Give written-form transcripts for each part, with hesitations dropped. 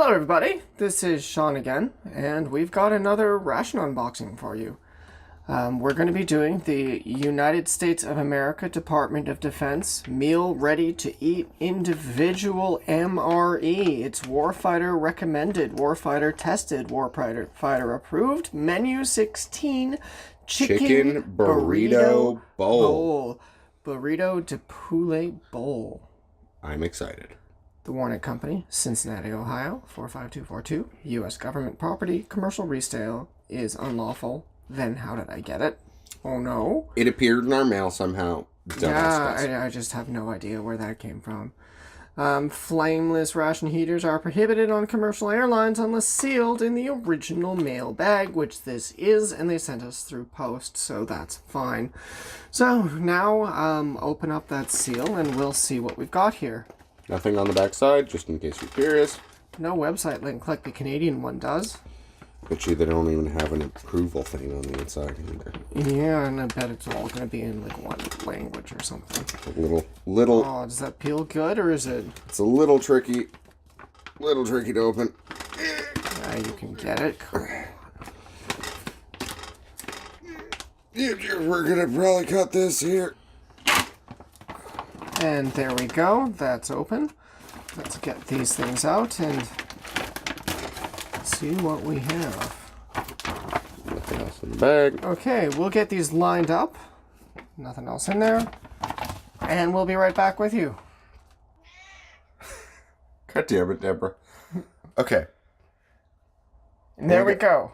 Hello everybody, this is Sean again, and we've got another ration unboxing for you. We're going to be doing the United States of America Department of Defense Meal Ready to Eat Individual MRE. It's Warfighter Recommended, Warfighter Tested, Warfighter Approved, Menu 16, Chicken Burrito Bowl. Burrito de Poulet Bowl. I'm excited. The Warnick Company, Cincinnati, Ohio, 45242. U.S. government property. Commercial resale is unlawful. Then how did I get it? Oh no. It appeared in our mail somehow. I just have no idea where that came from. Flameless ration heaters are prohibited on commercial airlines unless sealed in the original mail bag, which this is, and they sent us through post, so that's fine. So now open up that seal and we'll see what we've got here. Nothing on the back side, just in case you're curious. No website link like the Canadian one does. Bet you they don't even have an approval thing on the inside either. Yeah, and I bet it's all going to be in like one language or something. A little. Oh, does that peel good or is it? It's a little tricky. Little tricky to open. Yeah, you can get it. We're gonna probably cut this here. And there we go. That's open. Let's get these things out and see what we have. Nothing else in the bag. Okay, we'll get these lined up. Nothing else in there. And we'll be right back with you. God damn it, Deborah. Okay. And there we go.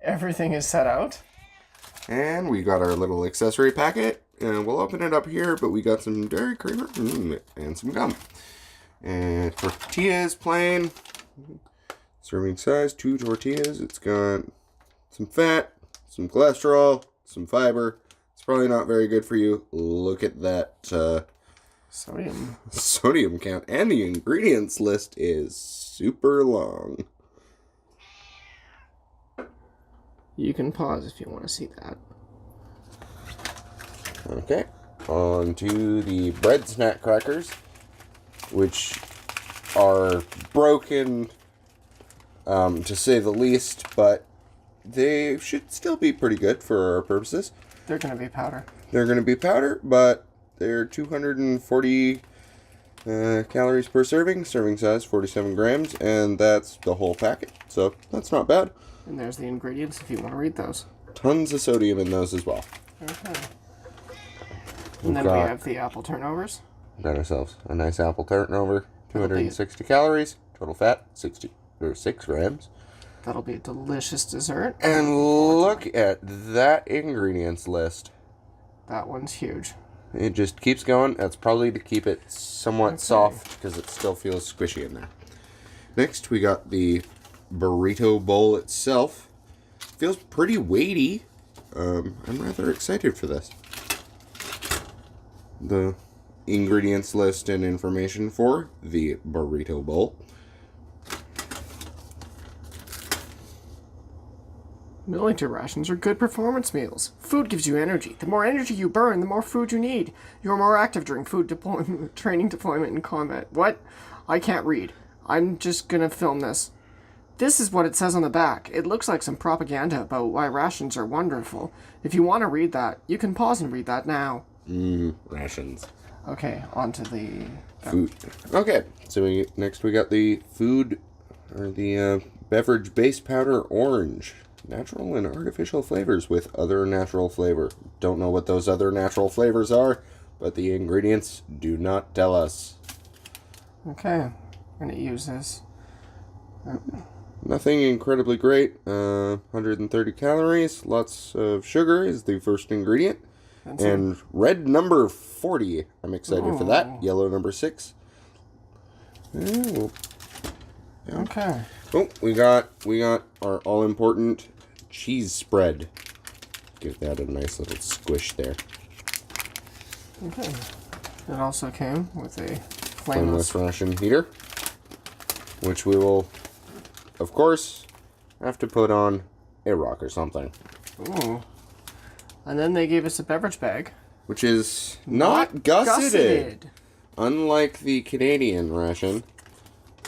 Everything is set out. And we got our little accessory packet. And we'll open it up here, but we got some dairy creamer and some gum. And tortillas plain. Serving size, 2 tortillas. It's got some fat, some cholesterol, some fiber. It's probably not very good for you. Look at that sodium count. And the ingredients list is super long. You can pause if you want to see that. Okay, on to the bread snack crackers, which are broken, to say the least, but they should still be pretty good for our purposes. They're going to be powder. They're going to be powder, but they're 240 calories per serving size 47 grams, and that's the whole packet, so that's not bad. And there's the ingredients if you want to read those. Tons of sodium in those as well. Okay. And then we have the apple turnovers. Got ourselves a nice apple turnover, 260 calories, total fat 6 grams. That'll be a delicious dessert. And look at that ingredients list. That one's huge. It just keeps going. That's probably to keep it somewhat soft because it still feels squishy in there. Next, we got the burrito bowl itself. Feels pretty weighty. I'm rather excited for this. The ingredients list and information for the burrito bowl. Milliliter rations are good performance meals. Food gives you energy. The more energy you burn, the more food you need. You're more active during food deployment, training deployment, and combat. What? I can't read. I'm just gonna film this. This is what it says on the back. It looks like some propaganda about why rations are wonderful. If you want to read that, you can pause and read that now. Rations. Okay, on to the food. Okay, so next we got the food, or the beverage base powder orange. Natural and artificial flavors with other natural flavor. Don't know what those other natural flavors are, but the ingredients do not tell us. Okay, and it uses... Nothing incredibly great. 130 calories. Lots of sugar is the first ingredient. And red number 40. I'm excited for that. Yellow number 6. Ooh. Yeah. Okay. Oh, we got our all-important cheese spread. Give that a nice little squish there. Okay. It also came with a flameless ration heater, which we will, of course, have to put on a rock or something. Ooh. And then they gave us a beverage bag. Which is not gusseted. Unlike the Canadian ration.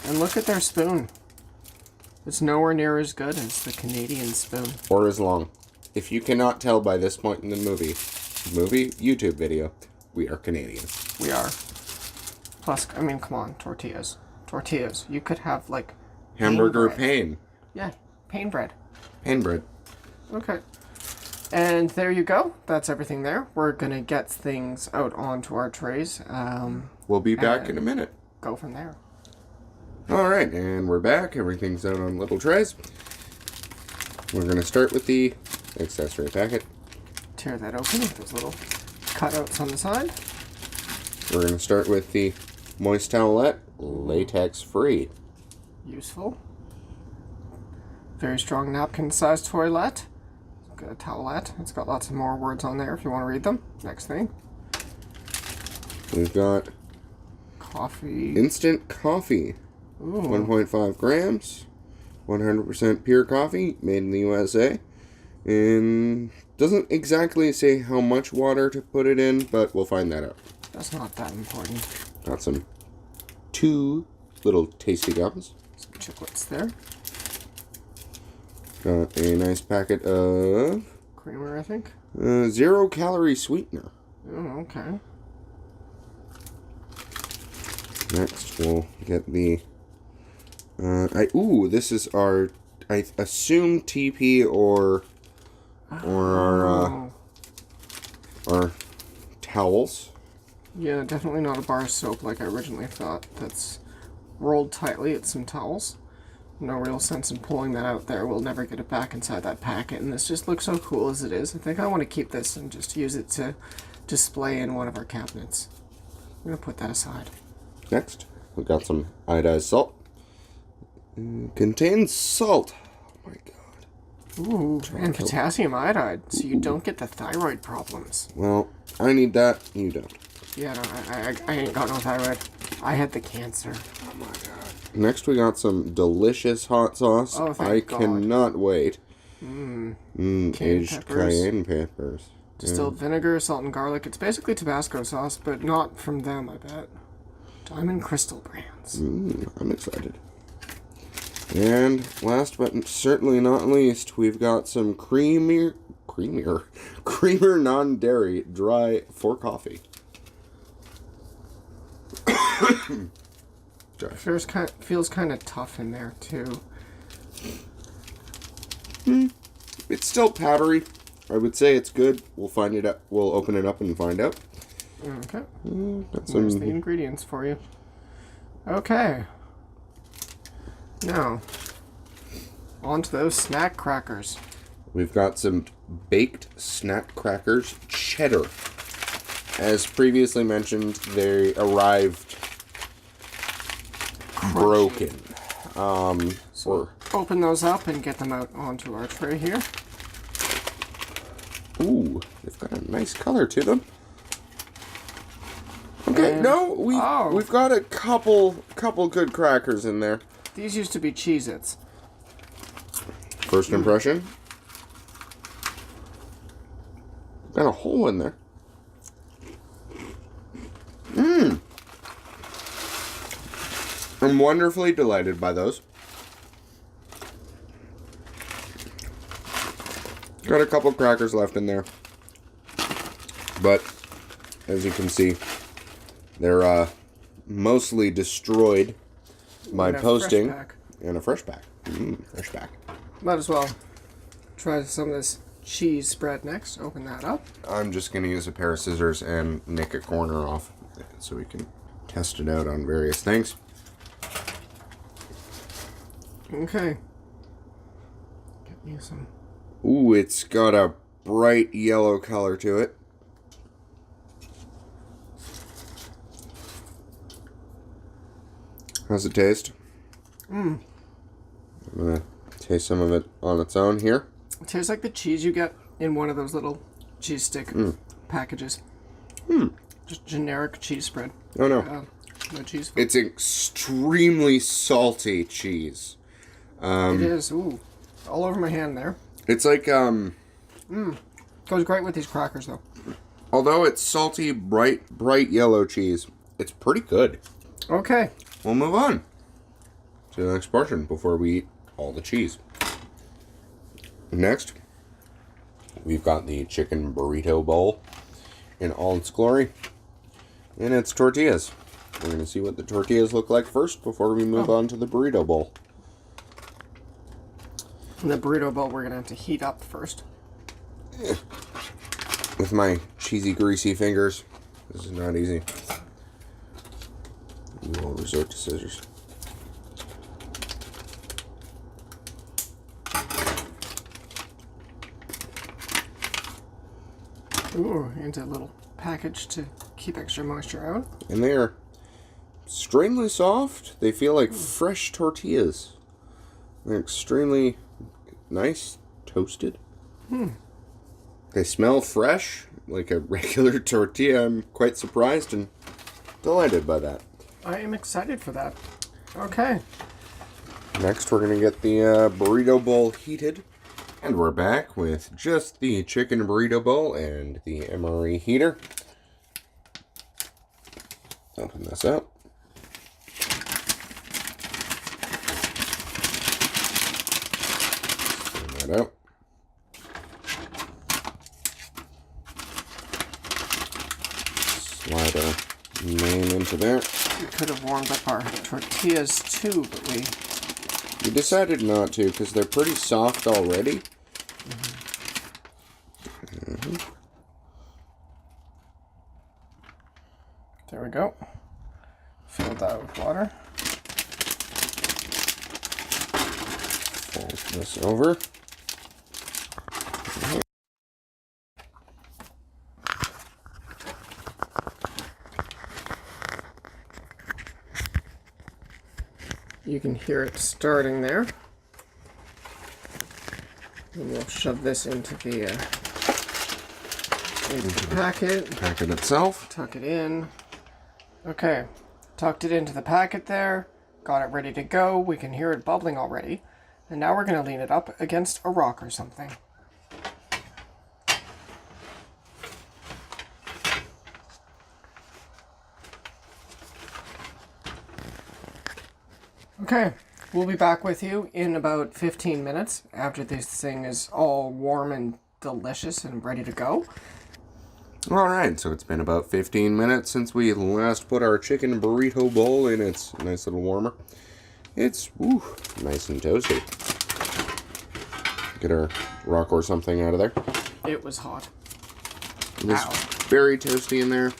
And look at their spoon. It's nowhere near as good as the Canadian spoon. Or as long. If you cannot tell by this point in the YouTube video, we are Canadian. We are. Plus, I mean, come on, tortillas. Tortillas. You could have, like... Hamburger pain. Yeah, pain bread. Pain bread. Okay. And there you go. That's everything there. We're going to get things out onto our trays. We'll be back in a minute. Go from there. Alright, and we're back. Everything's out on little trays. We're going to start with the accessory packet. Tear that open with those little cutouts on the side. We're going to start with the Moist Towelette, latex free. Useful. Very strong napkin-sized toilet. Got a towelette. It's got lots of more words on there if you want to read them. Next thing. We've got coffee. Instant coffee. Ooh. 1.5 grams. 100% pure coffee, made in the USA. And doesn't exactly say how much water to put it in, but we'll find that out. That's not that important. Got two little tasty gums. Some chiclets there. Got a nice packet of creamer, I think. 0-calorie sweetener. Oh, okay. Next, we'll get the. This is our. I assume TP or our towels. Yeah, definitely not a bar of soap like I originally thought. That's rolled tightly. It's some towels. No real sense in pulling that out there. We'll never get it back inside that packet, and this just looks so cool as it is. I think I want to keep this and just use it to display in one of our cabinets. I'm going to put that aside. Next, we've got some iodized salt. Contains salt. Oh my god. Ooh, and potassium iodide, so you don't get the thyroid problems. Well, I need that, you don't. Yeah, no, I ain't got no thyroid. I had the cancer. Oh my god. Next, we got some delicious hot sauce. Oh, thank God. Cannot wait. Aged peppers. cayenne peppers. Distilled vinegar, salt and garlic. It's basically Tabasco sauce, but not from them, I bet. Diamond Crystal brands. I'm excited. And last but certainly not least, we've got some creamer non-dairy dry for coffee. Feels kind of tough in there too. It's still powdery. I would say it's good. We'll find it up. We'll open it up and find out. Okay. Got There's the ingredients for you. Okay. Now, on to those snack crackers. We've got some baked snack crackers, cheddar. As previously mentioned, they arrived broken. So open those up and get them out onto our tray here. Ooh, they've got a nice color to them. Okay, and, we've got a couple good crackers in there. These used to be Cheez-Its. First impression. Got a hole in there. I'm wonderfully delighted by those. Got a couple crackers left in there. But, as you can see, they're mostly destroyed by posting. And a fresh pack. Fresh pack. Might as well try some of this cheese spread next. Open that up. I'm just going to use a pair of scissors and nick a corner off so we can test it out on various things. Okay. Get me some. Ooh, it's got a bright yellow color to it. How's it taste? I'm gonna taste some of it on its own here. It tastes like the cheese you get in one of those little cheese stick packages. Just generic cheese spread. Oh no. No cheese. It's extremely salty cheese. It is. Ooh. All over my hand there. It's like, Goes great with these crackers, though. Although it's salty, bright yellow cheese, it's pretty good. Okay. We'll move on to the next portion before we eat all the cheese. Next, we've got the chicken burrito bowl in all its glory. And it's tortillas. We're going to see what the tortillas look like first before we move on to the burrito bowl. And the burrito bowl we're going to have to heat up first. With my cheesy, greasy fingers, this is not easy. We will resort to scissors. Ooh, into a little package to keep extra moisture out. And they are extremely soft. They feel like fresh tortillas. They're extremely nice, toasted. They smell fresh, like a regular tortilla. I'm quite surprised and delighted by that. I am excited for that. Okay. Next, we're going to get the burrito bowl heated. And we're back with just the chicken burrito bowl and the MRE heater. Open this up. Spin that out. Slide our name into there. We could have warmed up our tortillas too, but we decided not to because they're pretty soft already. There we go. Fill that with water. Fold this over. You can hear it starting there. And we'll shove this into the packet. Packet itself. Tuck it in. Okay, tucked it into the packet there. Got it ready to go. We can hear it bubbling already. And now we're going to lean it up against a rock or something. Okay, we'll be back with you in about 15 minutes after this thing is all warm and delicious and ready to go. Alright, so it's been about 15 minutes since we last put our chicken burrito bowl in its nice little warmer. It's nice and toasty. Get our rock or something out of there. It was hot. It was Ow. very toasty in there.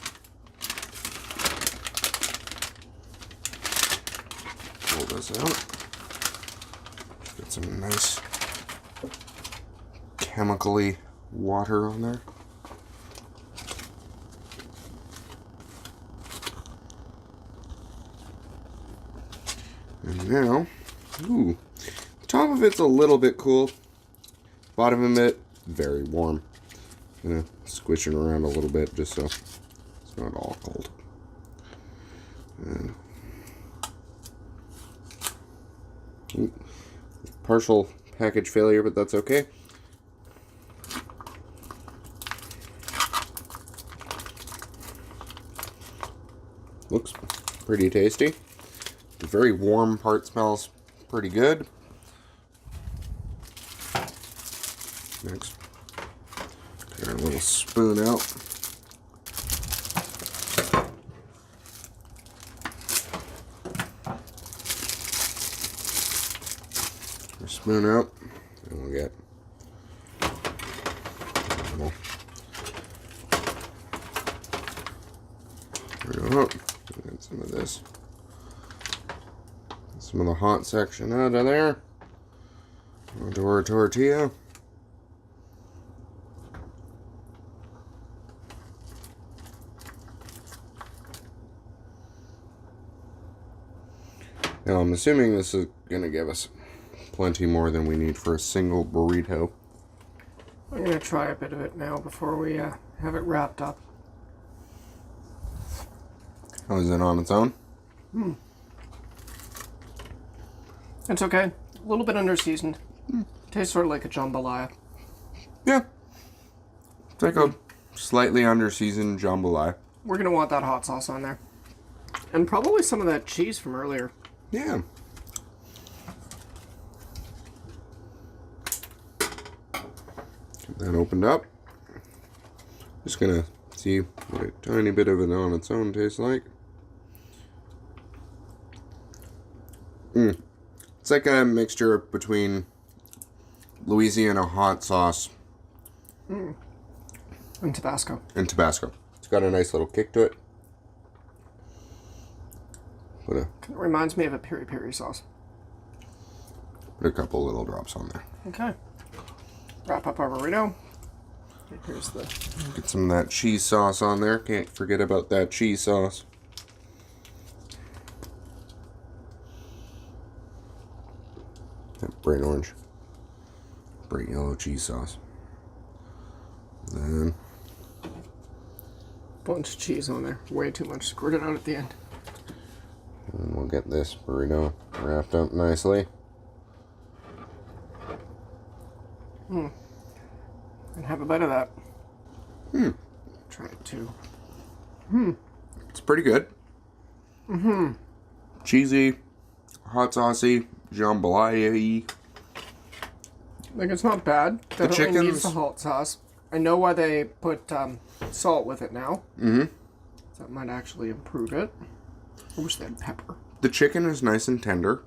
Pull this out. Get some nice chemically water on there. And now, the top of it's a little bit cool. Bottom of it, very warm. Gonna squish it around a little bit just so it's not all cold. And partial package failure, but that's okay. Looks pretty tasty. The very warm part smells pretty good. Next, get our little spoon out. Our spoon out, and we'll get some of this. Some of the hot section out of there. Onto our tortilla. Now I'm assuming this is going to give us plenty more than we need for a single burrito. I'm going to try a bit of it now before we have it wrapped up. How is it on its own? It's okay. A little bit underseasoned. Tastes sort of like a jambalaya. Yeah. It's like a slightly underseasoned jambalaya. We're going to want that hot sauce on there. And probably some of that cheese from earlier. Yeah. That opened up. Just gonna see what a tiny bit of it on its own tastes like. It's like a mixture between Louisiana hot sauce and Tabasco. It's got a nice little kick to it. It reminds me of a peri-peri sauce. Put a couple little drops on there. Okay. Wrap up our burrito. Here's the... Get some of that cheese sauce on there. Can't forget about that cheese sauce. That bright orange. Bright yellow cheese sauce. Then... bunch of cheese on there. Way too much. Squirt it out at the end. And we'll get this burrito wrapped up nicely. And have a bite of that. Try it too. It's pretty good. Cheesy, hot saucy, jambalaya-y. Like, it's not bad. Definitely needs the hot sauce. I know why they put salt with it now. That might actually improve it. I wish they had pepper. The chicken is nice and tender.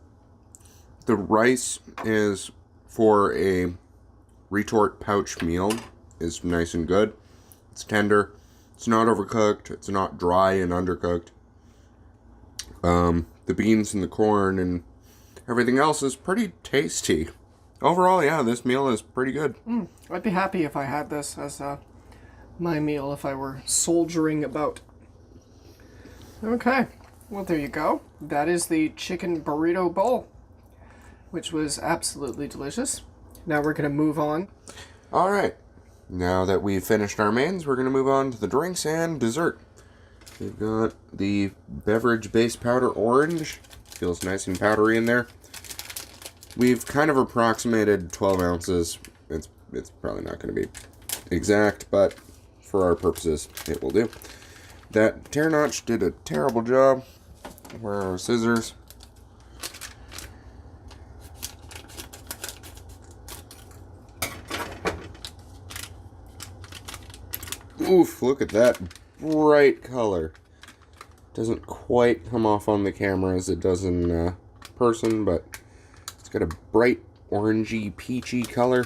The rice is for a retort pouch meal is nice and good. It's tender. It's not overcooked. It's not dry and undercooked. The beans and the corn and everything else is pretty tasty. Overall, yeah, this meal is pretty good. I'd be happy if I had this as my meal if I were soldiering about. Okay, well, there you go. That is the chicken burrito bowl, which was absolutely delicious. Now we're going to move on. All right. Now that we've finished our mains, we're going to move on to the drinks and dessert. We've got the beverage base powder orange. Feels nice and powdery in there. We've kind of approximated 12 ounces. It's probably not going to be exact, but for our purposes, it will do. That tear notch did a terrible job. Where are our scissors? Oof, look at that bright color. Doesn't quite come off on the camera as it does in person, but it's got a bright orangey, peachy color.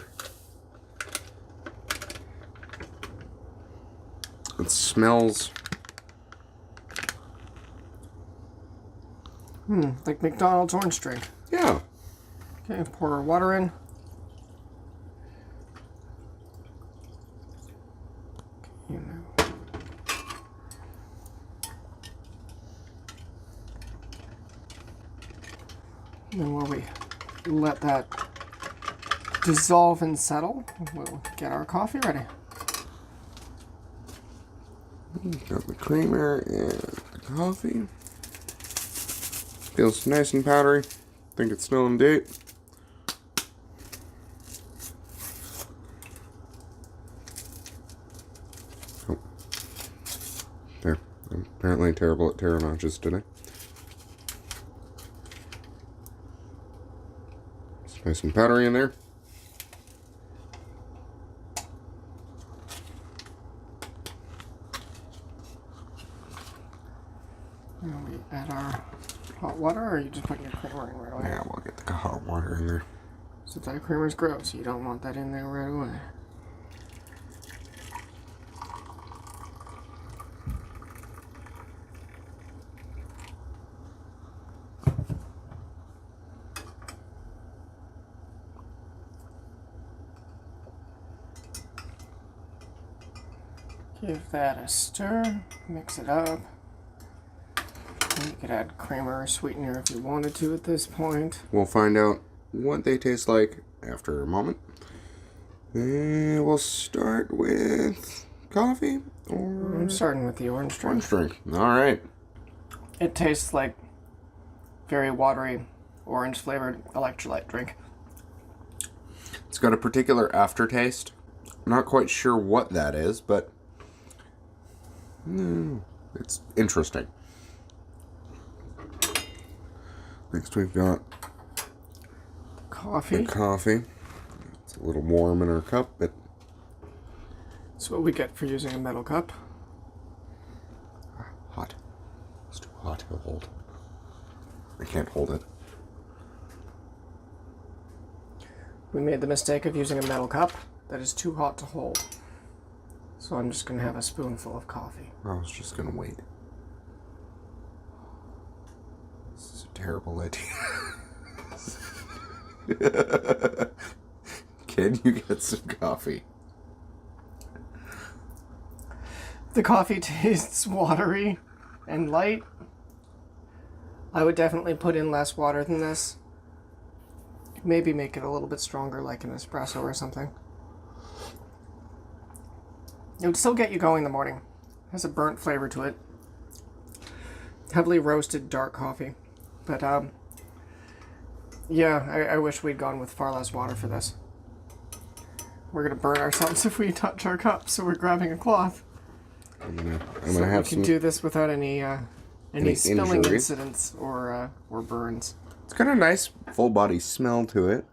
It smells... like McDonald's orange drink. Yeah. Okay, pour our water in. Then while we let that dissolve and settle, we'll get our coffee ready. Got the creamer and the coffee. Feels nice and powdery. Think it's still in date. Oh. There. I'm apparently terrible at tear notches today. It's nice and powdery in there. And we add our hot water, or are you just putting your creamer in right away? Yeah, we'll get the hot water in there. So that creamer's gross. You don't want that in there right away. Give that a stir, mix it up. You could add creamer or sweetener if you wanted to at this point. We'll find out what they taste like after a moment. And we'll start with coffee or... I'm starting with the orange drink. Orange drink. All right. It tastes like very watery, orange flavored electrolyte drink. It's got a particular aftertaste. I'm not quite sure what that is, but it's interesting. Next we've got Coffee. the coffee. It's a little warm in our cup, but That's what we get for using a metal cup. Hot. It's too hot to hold. I can't hold it. We made the mistake of using a metal cup that is too hot to hold. So I'm just going to have a spoonful of coffee. I was just going to wait. This is a terrible idea. Can you get some coffee? The coffee tastes watery and light. I would definitely put in less water than this. Maybe make it a little bit stronger, like an espresso or something. It would still get you going in the morning. It has a burnt flavor to it. Heavily roasted dark coffee. But, yeah, I wish we'd gone with far less water for this. We're going to burn ourselves if we touch our cup, so we're grabbing a cloth. I'm gonna So have we can some. do this without any spilling injury. incidents or burns. It's got a nice full body smell to it.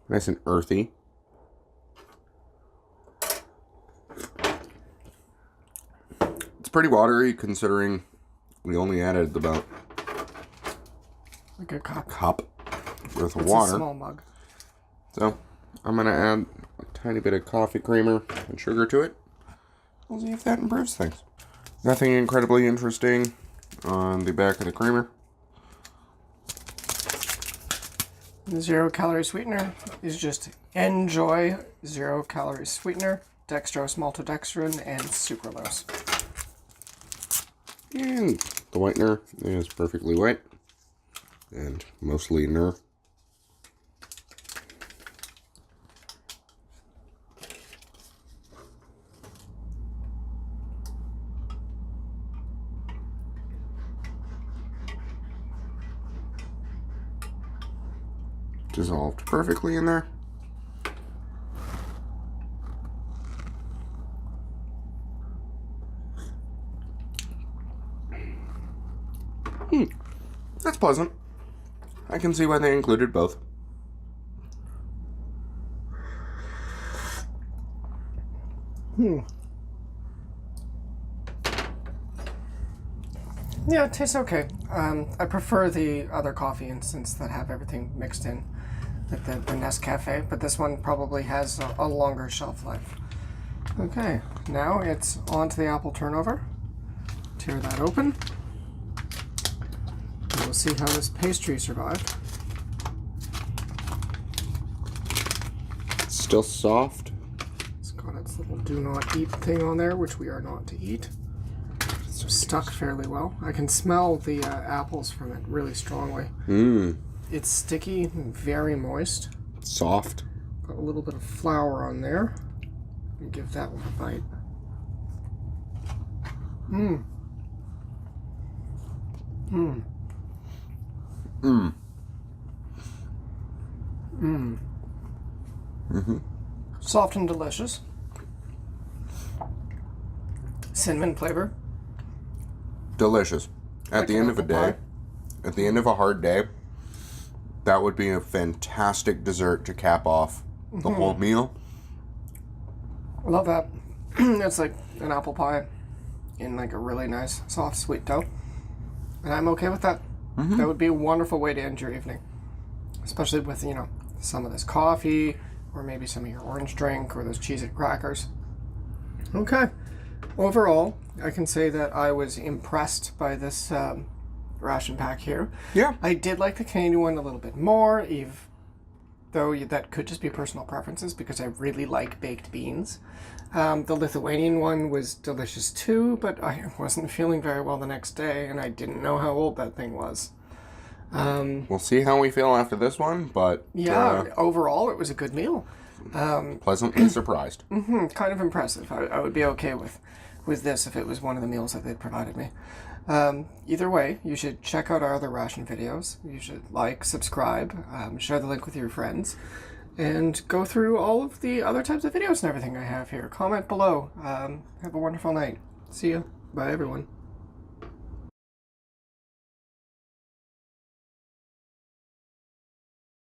Nice and earthy. It's pretty watery considering we only added about Like a cup. cup worth of It's water. a small mug. So I'm gonna add a tiny bit of coffee creamer and sugar to it. We'll see if that improves things. Nothing incredibly interesting on the back of the creamer. The 0 calorie sweetener is just Enjoy 0 calorie sweetener, dextrose, maltodextrin, and sucralose. And the whitener is perfectly white and mostly ner. Dissolved perfectly in there. That's pleasant. I can see why they included both. Yeah, it tastes okay. I prefer the other coffee instants that have everything mixed in, like the Nescafe, but this one probably has a longer shelf life. Okay, now it's on to the apple turnover. Tear that open. And we'll see how this pastry survived. It's still soft. It's got its little do not eat thing on there, which we are not to eat. It's stuck fairly well. I can smell the apples from it really strongly. It's sticky and very moist. Soft. Got a little bit of flour on there. Let me give that one a bite. Soft and delicious. Cinnamon flavor. Delicious. At Like the an end of a apple day, pie. at the end of a hard day, that would be a fantastic dessert to cap off the whole meal. I love that. It's like an apple pie in like a really nice soft sweet dough. And I'm okay with that. That would be a wonderful way to end your evening. Especially with, you know, some of this coffee or maybe some of your orange drink or those Cheez-It crackers. Okay. Overall, I can say that I was impressed by this ration pack here. Yeah. I did like the Canadian one a little bit more, though that could just be personal preferences because I really like baked beans. The Lithuanian one was delicious too, but I wasn't feeling very well the next day, and I didn't know how old that thing was. We'll see how we feel after this one, but Yeah, overall it was a good meal. pleasantly surprised. Kind of impressive. I would be okay with this if it was one of the meals that they'd provided me. Either way, you should check out our other ration videos. You should like, subscribe, share the link with your friends, and go through all of the other types of videos and everything I have here. Comment below. Have a wonderful night. See you. Bye, everyone.